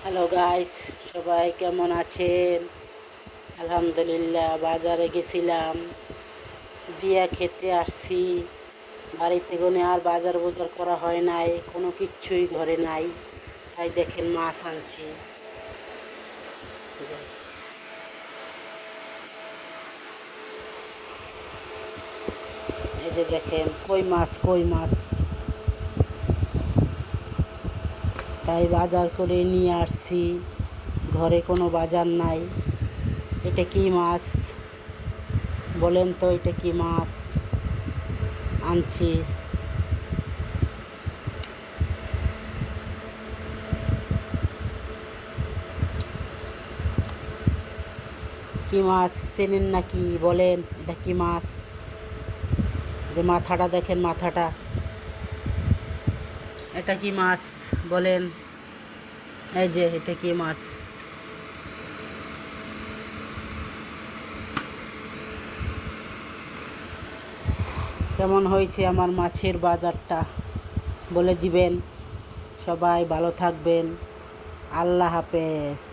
Hello guys, সবাই কেমন আছেন? আলহামদুলিল্লাহ। বাজারে গেছিলাম, বিয়া খেতে আসছি। বাড়িতে গনে আর বাজার বোজার করা হয় নাই, কোনো কিচ্ছুই ঘরে নাই। তাই দেখেন মাছ আনছি। এই যে দেখেন কই মাছ, কই মাছ। তাই বাজার করে নিয়ে আসছি, ঘরে কোনো বাজার নাই। এটা কি মাছ বলেন তো? এটা কি মাছ আনছি? কি মাছ চেনেন নাকি বলেন? এটা কি মাছ? যে মাথাটা দেখেন, মাথাটা। এটা কি মাছ বলেন? এই যে এটা কি মাছ? কেমন হয়েছে আমার মাছের বাজারটা বলে দিবেন। সবাই ভালো থাকবেন। আল্লাহ হাফেজ।